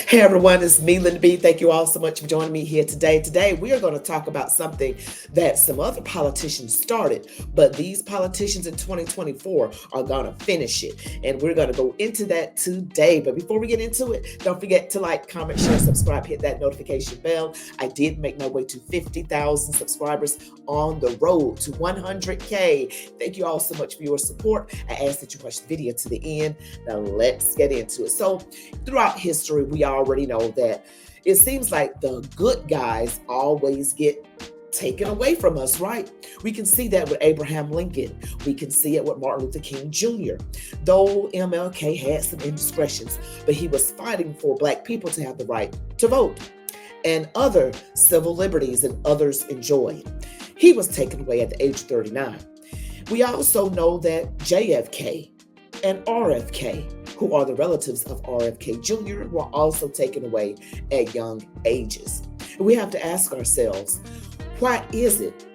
Hey everyone, it's me, Linda B. Thank you all so much for joining me here today. Today, we are going to talk about something that some other politicians started, but these politicians in 2024 are going to finish it. And we're going to go into that today. But before we get into it, don't forget to like, comment, share, subscribe, hit that notification bell. I did make my way to 50,000 subscribers on the road to 100K. Thank you all so much for your support. I ask that you watch the video to the end. Now let's get into it. So throughout history, we already know that it seems like the good guys always get taken away from us, right? We can see that with Abraham Lincoln. We can see it with Martin Luther King Jr. Though MLK had some indiscretions, but he was fighting for Black people to have the right to vote and other civil liberties and others enjoyed. He was taken away at the age of 39. We also know that JFK and RFK, who are the relatives of RFK Jr., were also taken away at young ages. And we have to ask ourselves, why is it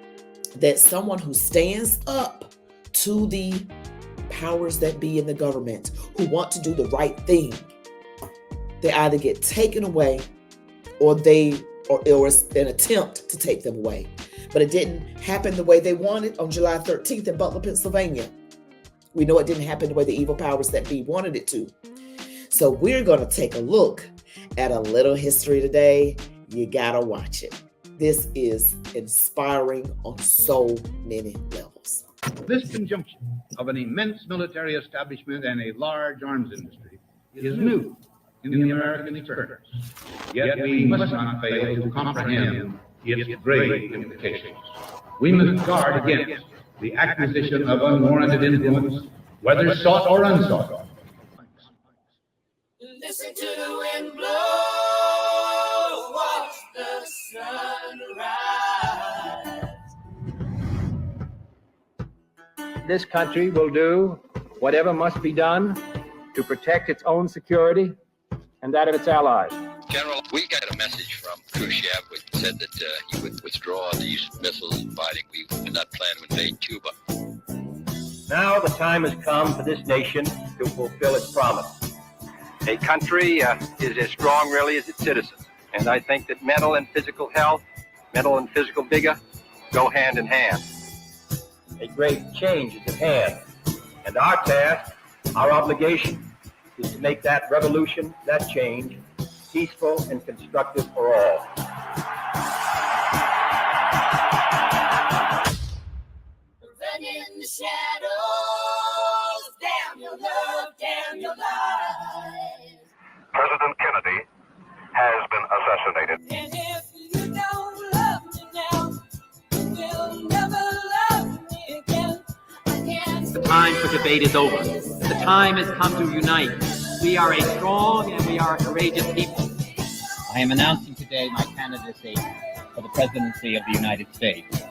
that someone who stands up to the powers that be in the government, who want to do the right thing, they either get taken away or it's an attempt to take them away? But it didn't happen the way they wanted on July 13th in Butler, Pennsylvania. We know it didn't happen the way the evil powers that be wanted it to. So we're going to take a look at a little history today. You got to watch it. This is inspiring on so many levels. This conjunction of an immense military establishment and a large arms industry is new in the American experience. Yet we must not fail to comprehend its grave implications. We must guard against the acquisition of unwarranted influence, whether sought or unsought. Listen to the wind blow, watch the sun rise. This country will do whatever must be done to protect its own security and that of its allies. General, we got a message from Cashapp which said that he would withdraw these missiles fighting. We did not plan to invade Cuba. Now the time has come for this nation to fulfill its promise. A country is as strong really as its citizens. And I think that mental and physical health, mental and physical vigor go hand in hand. A great change is at hand. And our task, our obligation, is to make that revolution, that change, peaceful and constructive for all. Run in the shadows, damn your love, damn your life. President Kennedy has been assassinated. And if you don't love me now, you'll never love me again. The time for debate is over. The time has come to unite. We are a strong and we are a courageous people. I am announcing today my candidacy for the presidency of the United States.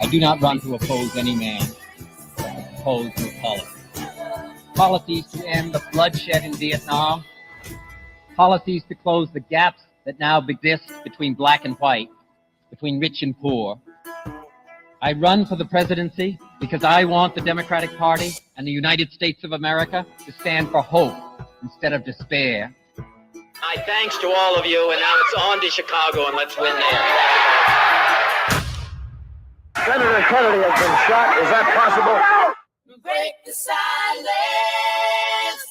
I do not run to oppose any man, but oppose new policies. Policies to end the bloodshed in Vietnam. Policies to close the gaps that now exist between black and white, between rich and poor. I run for the presidency because I want the Democratic Party and the United States of America to stand for hope instead of despair. My thanks to all of you, and now it's on to Chicago, and let's win there. Senator Kennedy has been shot. Is that possible? Break the silence,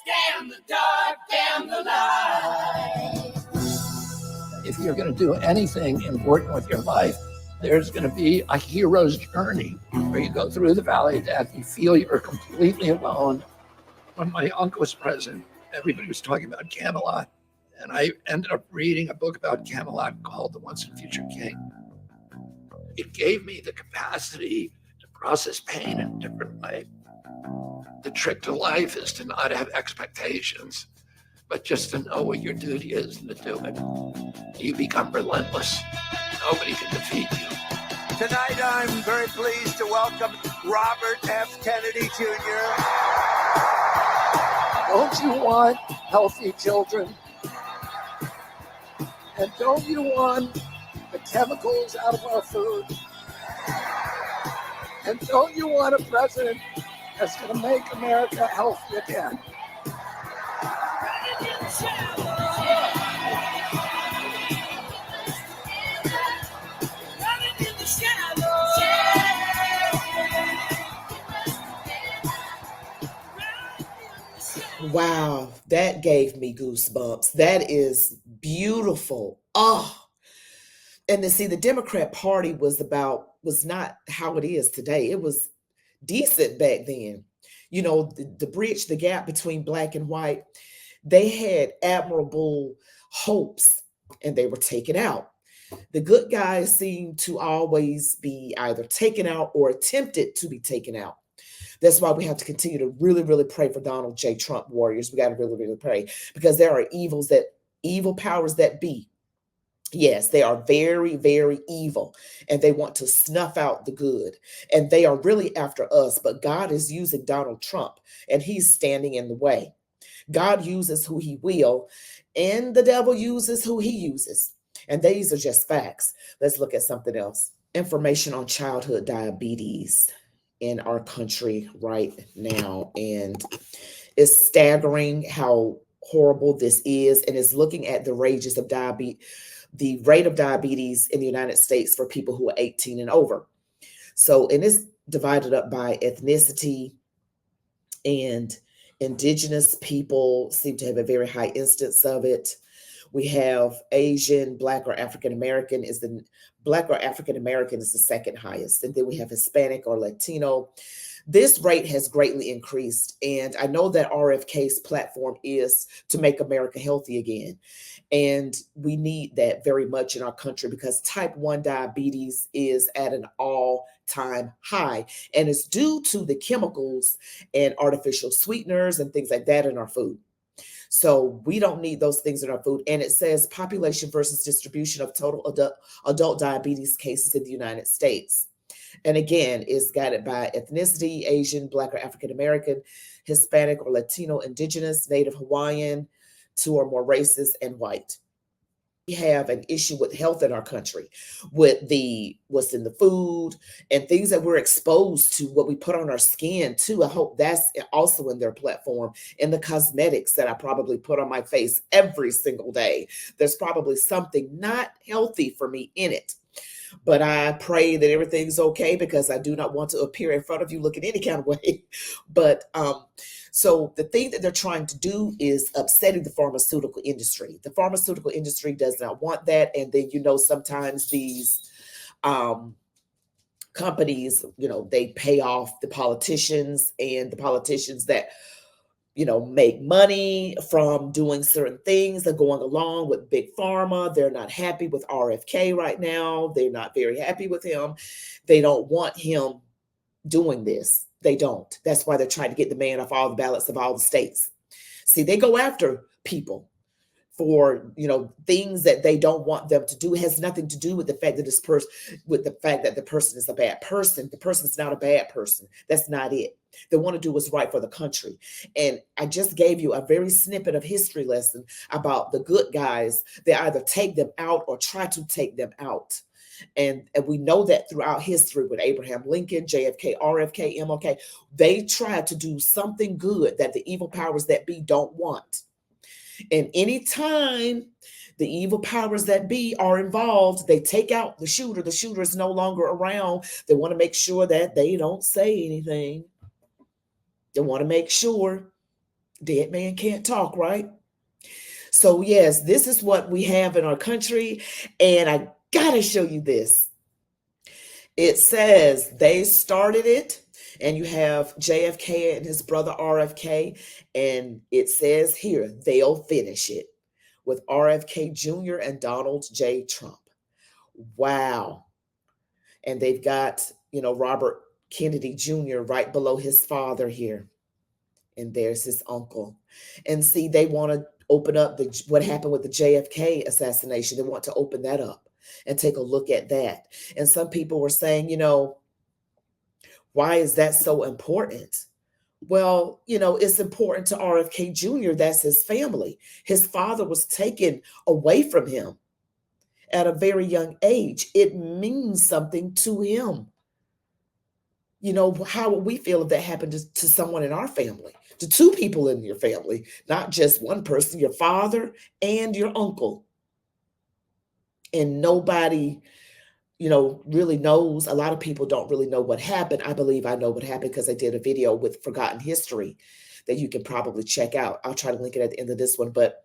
damn the dark, damn the light. If you're going to do anything important with your life, there's going to be a hero's journey where you go through the valley of death. You feel you're completely alone. When my uncle was president, everybody was talking about Camelot. And I ended up reading a book about Camelot called The Once and Future King. It gave me the capacity to process pain in a different way. The trick to life is to not have expectations, but just to know what your duty is and to do it. You become relentless. Nobody can defeat you. Tonight, I'm very pleased to welcome Robert F. Kennedy Jr. Don't you want healthy children? And don't you want the chemicals out of our food? And don't you want a president that's going to make America healthy again? Wow, that gave me goosebumps. That is beautiful. Oh, and to see the Democrat Party was not how it is today. It was decent back then. You know, the bridge, the gap between black and white, they had admirable hopes and they were taken out. The good guys seem to always be either taken out or attempted to be taken out. That's why we have to continue to really, really pray for Donald J. Trump warriors. We got to really, really pray because there are evil powers that be. Yes, they are very, very evil and they want to snuff out the good. And they are really after us, but God is using Donald Trump and he's standing in the way. God uses who he will, and the devil uses who he uses. And these are just facts. Let's look at something else. Information on childhood diabetes in our country right now. And it's staggering how horrible this is. And it's looking at the rages of diabetes, the rate of diabetes in the United States for people who are 18 and over. So, and it's divided up by ethnicity, and indigenous people seem to have a very high instance of it. We have Asian, Black or African American is the second highest. And then we have Hispanic or Latino. This rate has greatly increased. And I know that RFK's platform is to make America healthy again. And we need that very much in our country because type 1 diabetes is at an all-time high. And it's due to the chemicals and artificial sweeteners and things like that in our food. So we don't need those things in our food. And it says population versus distribution of total adult diabetes cases in the United States. And again, it's guided by ethnicity, Asian, Black or African American, Hispanic or Latino, Indigenous, Native Hawaiian, 2 or more races, and white. We have an issue with health in our country, with what's in the food and things that we're exposed to, what we put on our skin too. I hope that's also in their platform. And the cosmetics that I probably put on my face every single day. There's probably something not healthy for me in it. But I pray that everything's okay because I do not want to appear in front of you looking any kind of way. But so the thing that they're trying to do is upsetting the pharmaceutical industry. The pharmaceutical industry does not want that. And then, sometimes these companies, they pay off the politicians, and the politicians that make money from doing certain things. They're going along with big pharma. They're not happy with RFK right now. They're not very happy with him. They don't want him doing this. They don't. That's why they're trying to get the man off all the ballots of all the states. See, they go after people for things that they don't want them to do. It has nothing to do with the fact that the person is a bad person. The person's not a bad person. That's not it. They want to do what's right for the country. And I just gave you a very snippet of history lesson about the good guys. They either take them out or try to take them out. And we know that throughout history with Abraham Lincoln, JFK, RFK, MLK, they tried to do something good that the evil powers that be don't want. And anytime the evil powers that be are involved, they take out the shooter. The shooter is no longer around. They want to make sure that they don't say anything. They want to make sure dead man can't talk, right? So yes, this is what we have in our country. And I gotta show you this. It says they started it. And you have JFK and his brother RFK. And it says here, they'll finish it with RFK Jr. and Donald J. Trump. Wow. And they've got, Robert Kennedy Jr. right below his father here. And there's his uncle. And see, they want to open up what happened with the JFK assassination. They want to open that up and take a look at that. And some people were saying, why is that so important? Well, it's important to RFK Jr. That's his family. His father was taken away from him at a very young age. It means something to him. How would we feel if that happened to someone in our family, to 2 people in your family, not just one person, your father and your uncle? And nobody really knows. A lot of people don't really know what happened. I believe I know what happened because I did a video with Forgotten History that you can probably check out. I'll try to link it at the end of this one. But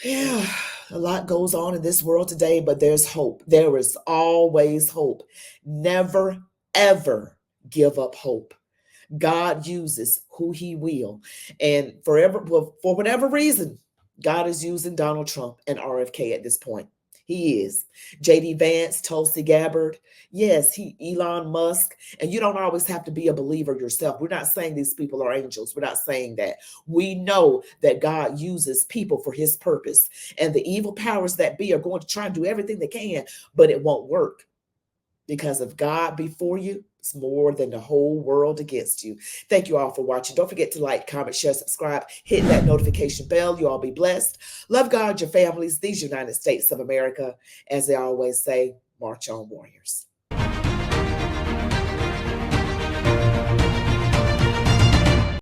yeah, a lot goes on in this world today, but there's hope. There is always hope. Never, ever give up hope. God uses who he will. And for whatever reason, God is using Donald Trump and RFK at this point. He is. J.D. Vance, Tulsi Gabbard, yes, Elon Musk. And you don't always have to be a believer yourself. We're not saying these people are angels. We're not saying that. We know that God uses people for his purpose. And the evil powers that be are going to try and do everything they can, but it won't work. Because if God before you, it's more than the whole world against you. Thank you all for watching. Don't forget to like, comment, share, subscribe, hit that notification bell. You all be blessed. Love God, your families, these United States of America. As they always say, march on, warriors.